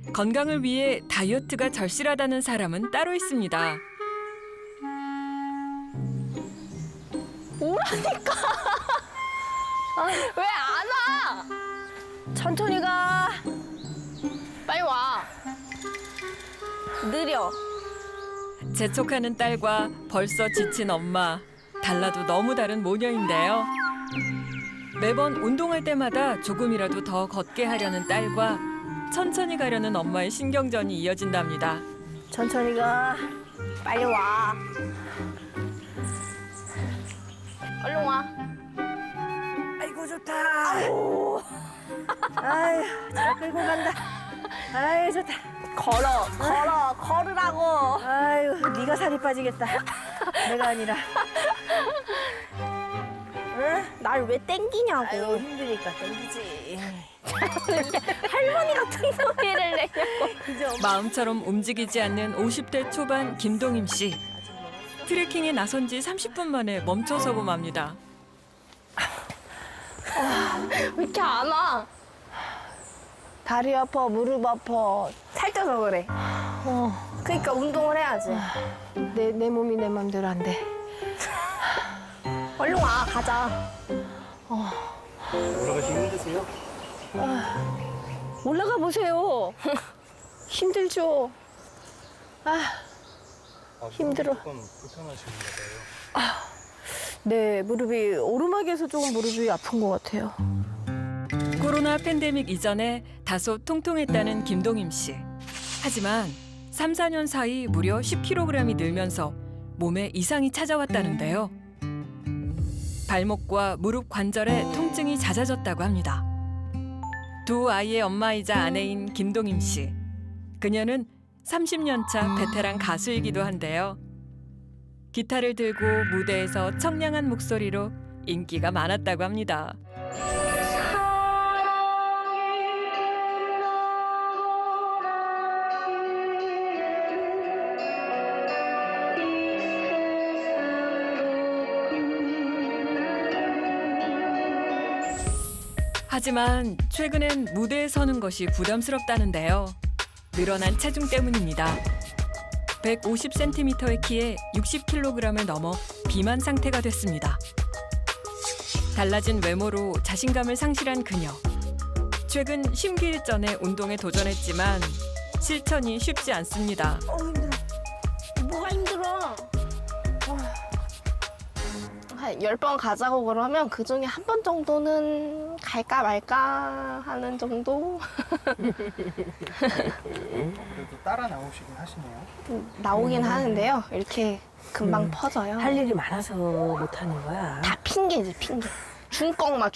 건강을 위해 다이어트가 절실하다는 사람은 따로 있습니다. 오라니까. 왜 안 와? 천천히 가. 빨리 와. 느려. 재촉하는 딸과 벌써 지친 엄마. 달라도 너무 다른 모녀인데요. 매번 운동할 때마다 조금이라도 더 걷게 하려는 딸과 천천히 가려는 엄마의 신경전이 이어진답니다. 천천히 가. 빨리 와. 얼른 와. 아이고 좋다. 아유 잘 끌고 간다. 아유 좋다. 걸으라고. 아유 네가 살이 빠지겠다. 내가 아니라. 응? 날 왜 땡기냐고. 아유 힘드니까 땡기지. 할머니 같은 소리를 내냐고. 마음처럼 움직이지 않는 50대 초반 김동임 씨. 트레킹에 나선 지 30분 만에 멈춰서고 맙니다. 왜 이렇게 안 와? 다리 아파 무릎 아파. 살쪄서 그래. 그러니까 운동을 해야지. 내 몸이 내 맘대로 안 돼. 얼른 와, 가자. 올라가시 힘드세요? 올라가 보세요. 힘들죠. 힘들어. 조금 불편하신가 봐요. 네 무릎이 오르막에서 조금 무릎이 아픈 것 같아요. 코로나 팬데믹 이전에 다소 통통했다는 김동임 씨. 하지만 3, 4년 사이 무려 10kg이 늘면서 몸에 이상이 찾아왔다는데요. 발목과 무릎 관절에 통증이 잦아졌다고 합니다. 두 아이의 엄마이자 아내인 김동임 씨. 그녀는 30년 차 베테랑 가수이기도 한데요. 기타를 들고 무대에서 청량한 목소리로 인기가 많았다고 합니다. 하지만 최근엔 무대에 서는 것이 부담스럽다는데요. 늘어난 체중 때문입니다. 150cm의 키에 60kg을 넘어 비만 상태가 됐습니다. 달라진 외모로 자신감을 상실한 그녀. 최근 심기일전에 운동에 도전했지만 실천이 쉽지 않습니다. 뭐가 힘들어? 한 10번 가자고 그러면 그중에 한 번 정도는 갈까 말까 하는 정도? 그래도 따라 나오시긴 하시네요. 나오긴 하는데요. 이렇게 금방 퍼져요. 할 일이 많아서 못하는 거야. 다 핑계지, 핑계. 중꺾마.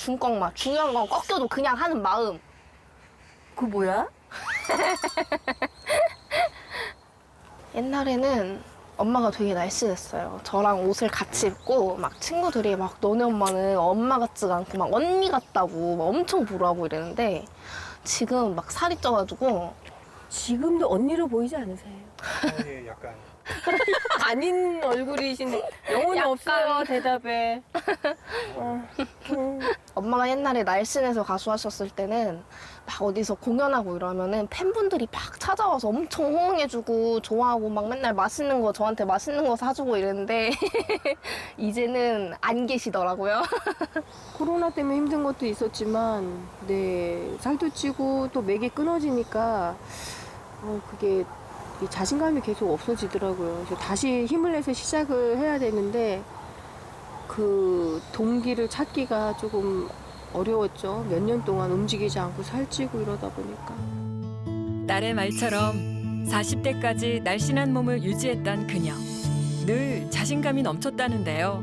중요한 건 꺾여도 그냥 하는 마음. 그 뭐야? 옛날에는 엄마가 되게 날씬했어요. 저랑 옷을 같이 입고 막 친구들이 막 너네 엄마는 엄마 같지가 않고 막 언니 같다고 막 엄청 보라고 이랬는데 지금 막 살이 쪄가지고 지금도 언니로 보이지 않으세요? 예, 약간 아닌 얼굴이신데 영혼이 약간. 없어요 대답에. 엄마가 옛날에 날씬해서 가수하셨을 때는 막 어디서 공연하고 이러면은 팬분들이 막 찾아와서 엄청 호응해주고 좋아하고 막 맨날 맛있는 거 저한테 맛있는 거 사주고 이랬는데 이제는 안 계시더라고요. 코로나 때문에 힘든 것도 있었지만 네 살도 찌고 또 맥이 끊어지니까 그게 이 자신감이 계속 없어지더라고요. 그래서 다시 힘을 내서 시작을 해야 되는데 그 동기를 찾기가 조금 어려웠죠. 몇 년 동안 움직이지 않고 살찌고 이러다 보니까. 딸의 말처럼 40대까지 날씬한 몸을 유지했던 그녀. 늘 자신감이 넘쳤다는데요.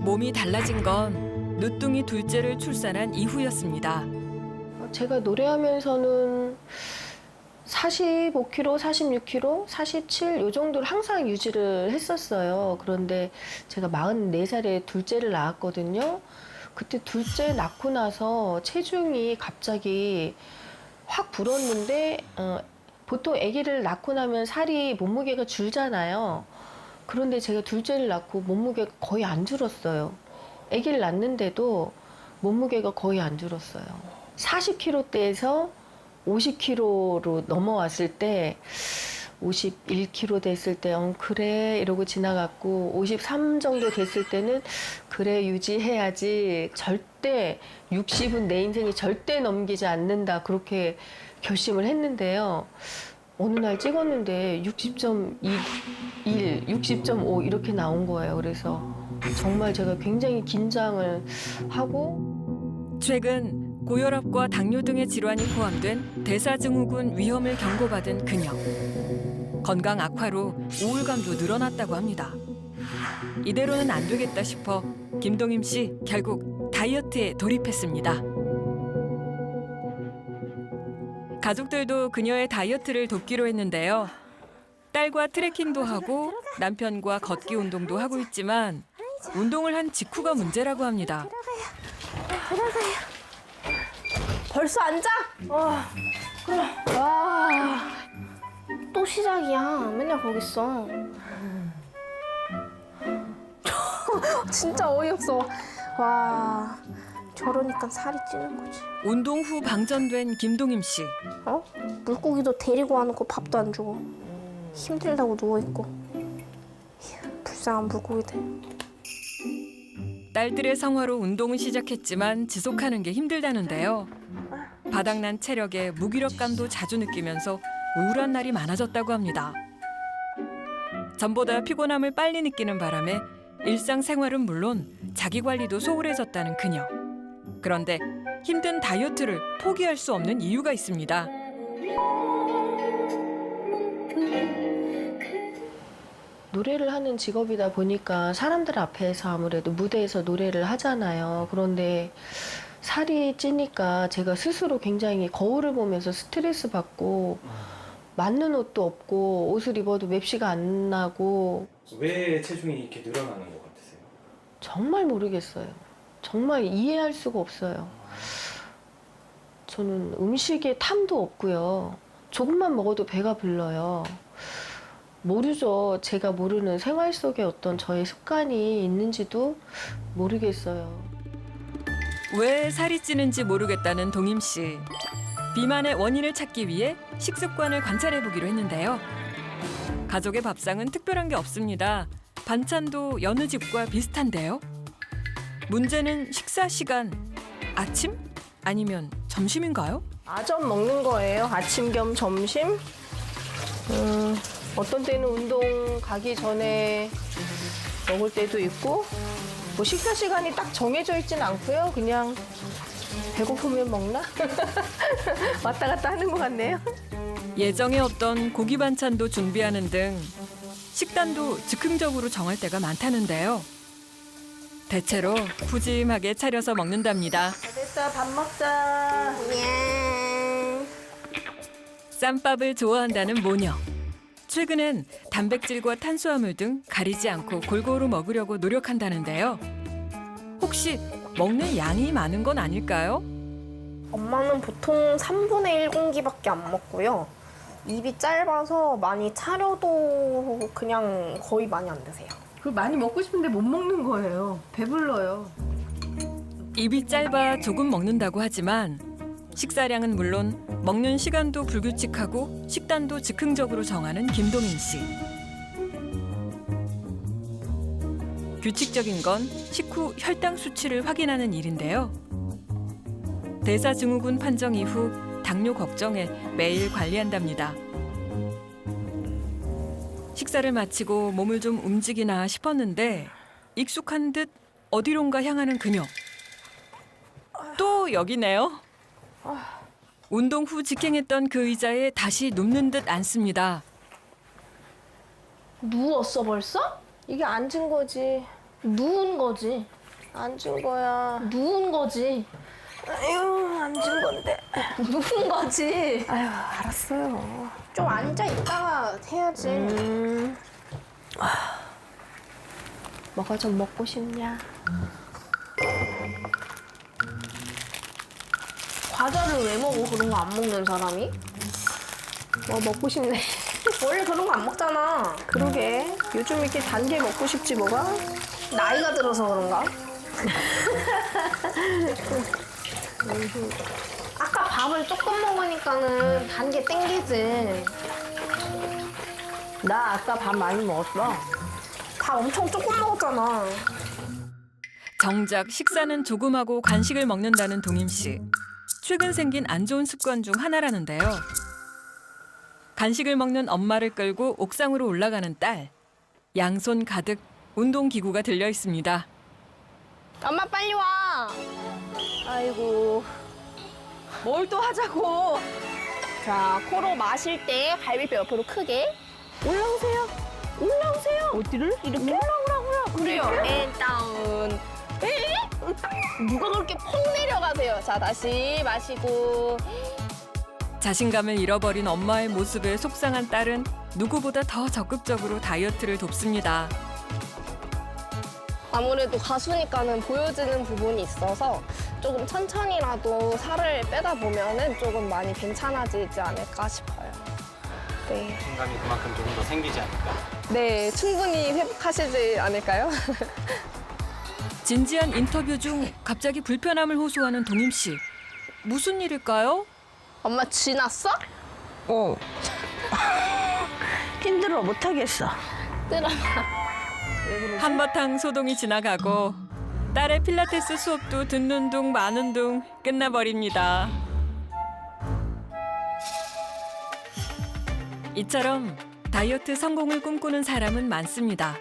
몸이 달라진 건 누뚱이 둘째를 출산한 이후였습니다. 제가 노래하면서는 45kg, 46kg, 47 요 정도를 항상 유지를 했었어요. 그런데 제가 44살에 둘째를 낳았거든요. 그때 둘째 낳고 나서 체중이 갑자기 확 불었는데 보통 아기를 낳고 나면 살이 몸무게가 줄잖아요. 그런데 제가 둘째를 낳고 몸무게가 거의 안 줄었어요. 아기를 낳는데도 몸무게가 거의 안 줄었어요. 40kg대에서 50kg로 넘어왔을 때 51kg 됐을 때 그래 이러고 지나갔고 53 정도 됐을 때는 그래 유지해야지 절대 60은 내 인생에 절대 넘기지 않는다 그렇게 결심을 했는데요. 어느 날 찍었는데 60.21, 60.5 이렇게 나온 거예요. 그래서 정말 제가 굉장히 긴장을 하고 최근 고혈압과 당뇨 등의 질환이 포함된 대사증후군 위험을 경고받은 그녀. 건강 악화로 우울감도 늘어났다고 합니다. 이대로는 안 되겠다 싶어 김동임 씨 결국 다이어트에 돌입했습니다. 가족들도 그녀의 다이어트를 돕기로 했는데요. 딸과 트레킹도 하고 남편과 걷기 운동도 하고 있지만 운동을 한 직후가 문제라고 합니다. 벌써 앉아? 그래. 와. 또 시작이야. 맨날 거기 있어. 진짜 어이없어. 와. 저러니까 살이 찌는 거지. 운동 후 방전된 김동임 씨. 물고기도 데리고 와놓고 밥도 안 주고 힘들다고 누워있고. 불쌍한 물고기들. 딸들의 성화로 운동은 시작했지만 지속하는 게 힘들다는데요. 바닥난 체력에 무기력감도 자주 느끼면서 우울한 날이 많아졌다고 합니다. 전보다 피곤함을 빨리 느끼는 바람에 일상생활은 물론 자기 관리도 소홀해졌다는 그녀. 그런데 힘든 다이어트를 포기할 수 없는 이유가 있습니다. 노래를 하는 직업이다 보니까 사람들 앞에서 아무래도 무대에서 노래를 하잖아요. 그런데 살이 찌니까 제가 스스로 굉장히 거울을 보면서 스트레스 받고 맞는 옷도 없고 옷을 입어도 맵시가 안 나고 왜 체중이 이렇게 늘어나는 것 같으세요? 정말 모르겠어요. 정말 이해할 수가 없어요. 저는 음식에 탐도 없고요. 조금만 먹어도 배가 불러요. 모르죠. 제가 모르는 생활 속에 어떤 저의 습관이 있는지도 모르겠어요. 왜 살이 찌는지 모르겠다는 동임 씨. 비만의 원인을 찾기 위해 식습관을 관찰해 보기로 했는데요. 가족의 밥상은 특별한 게 없습니다. 반찬도 여느 집과 비슷한데요. 문제는 식사 시간. 아침? 아니면 점심인가요? 아점 먹는 거예요. 아침 겸 점심. 어떤 때는 운동 가기 전에 먹을 때도 있고 뭐 식사 시간이 딱 정해져 있진 않고요. 그냥 배고프면 먹나? 왔다 갔다 하는 것 같네요. 예정에 없던 고기 반찬도 준비하는 등 식단도 즉흥적으로 정할 때가 많다는데요. 대체로 푸짐하게 차려서 먹는답니다. 됐다, 밥 먹자. 쌈밥을 좋아한다는 모녀. 최근엔 단백질과 탄수화물 등 가리지 않고 골고루 먹으려고 노력한다는데요. 혹시 먹는 양이 많은 건 아닐까요? 엄마는 보통 3분의 1 공기밖에 안 먹고요. 입이 짧아서 많이 차려도 그냥 거의 많이 안 드세요. 그걸 많이 먹고 싶은데 못 먹는 거예요. 배불러요. 입이 짧아 조금 먹는다고 하지만 식사량은 물론 먹는 시간도 불규칙하고 식단도 즉흥적으로 정하는 김동인 씨. 규칙적인 건 식후 혈당 수치를 확인하는 일인데요. 대사증후군 판정 이후 당뇨 걱정에 매일 관리한답니다. 식사를 마치고 몸을 좀 움직이나 싶었는데 익숙한 듯 어디론가 향하는 그녀. 또 여기네요. 운동 후 직행했던 그 의자에 다시 눕는 듯 앉습니다. 누웠어 벌써? 이게 앉은 거지. 누운 거지. 앉은 거야. 누운 거지. 아유, 앉은 건데. 누운 거지. 아유, 알았어요. 좀 앉아 있다가 해야지. 뭐가 좀 먹고 싶냐? 과자를 왜 먹어? 그런 거 안 먹는 사람이? 뭐 먹고 싶네. 원래 그런 거 안 먹잖아. 그러게. 요즘 이렇게 단 게 먹고 싶지 뭐가? 나이가 들어서 그런가? 아까 밥을 조금 먹으니까는 단 게 땡기지. 나 아까 밥 많이 먹었어. 밥 엄청 조금 먹었잖아. 정작 식사는 조금 하고 간식을 먹는다는 동임 씨. 최근 생긴 안 좋은 습관 중 하나라는데요. 간식을 먹는 엄마를 끌고 옥상으로 올라가는 딸. 양손 가득 운동기구가 들려 있습니다. 엄마 빨리 와. 아이고. 뭘 또 하자고. 자, 코로 마실 때 갈비뼈 옆으로 크게. 올라오세요. 올라오세요. 어디를? 이렇게 올라오라고요. 그래요. 앤 다운. 에? 누가 그렇게 펑 내려가세요. 자, 다시 마시고. 자신감을 잃어버린 엄마의 모습에 속상한 딸은 누구보다 더 적극적으로 다이어트를 돕습니다. 아무래도 가수니까는 보여지는 부분이 있어서 조금 천천히라도 살을 빼다 보면은 조금 많이 괜찮아지지 않을까 싶어요. 네. 자신감이 그만큼 좀 더 생기지 않을까. 네, 충분히 회복하시지 않을까요? 진지한 인터뷰 중 갑자기 불편함을 호소하는 동임 씨. 무슨 일일까요? 엄마 쥐났어? 어. 힘들어 못하겠어. 뜨라. 한바탕 소동이 지나가고 딸의 필라테스 수업도 듣는 둥 마는 둥 끝나버립니다. 이처럼 다이어트 성공을 꿈꾸는 사람은 많습니다.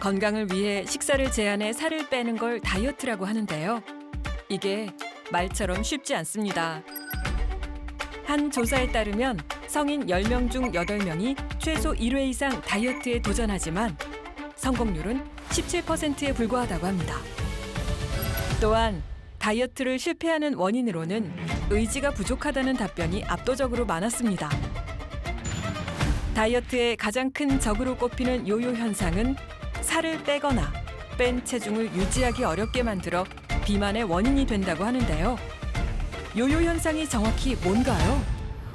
건강을 위해 식사를 제한해 살을 빼는 걸 다이어트라고 하는데요. 이게 말처럼 쉽지 않습니다. 한 조사에 따르면 성인 10명 중 8명이 최소 1회 이상 다이어트에 도전하지만 성공률은 17%에 불과하다고 합니다. 또한 다이어트를 실패하는 원인으로는 의지가 부족하다는 답변이 압도적으로 많았습니다. 다이어트의 가장 큰 적으로 꼽히는 요요 현상은 살을 빼거나 뺀 체중을 유지하기 어렵게 만들어 비만의 원인이 된다고 하는데요. 요요 현상이 정확히 뭔가요?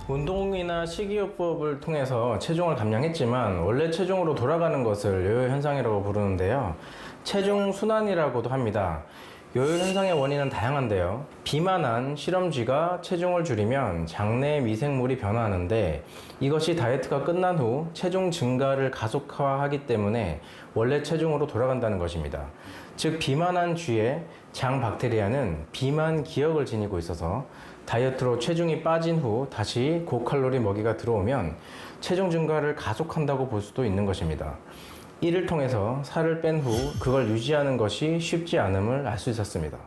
운동이나 식이요법을 통해서 체중을 감량했지만 원래 체중으로 돌아가는 것을 요요 현상이라고 부르는데요. 체중 순환이라고도 합니다. 요요 현상의 원인은 다양한데요. 비만한 실험쥐가 체중을 줄이면 장내의 미생물이 변화하는데 이것이 다이어트가 끝난 후 체중 증가를 가속화하기 때문에 원래 체중으로 돌아간다는 것입니다. 즉 비만한 쥐의 장 박테리아는 비만 기억을 지니고 있어서 다이어트로 체중이 빠진 후 다시 고칼로리 먹이가 들어오면 체중 증가를 가속한다고 볼 수도 있는 것입니다. 이를 통해서 살을 뺀 후 그걸 유지하는 것이 쉽지 않음을 알 수 있었습니다.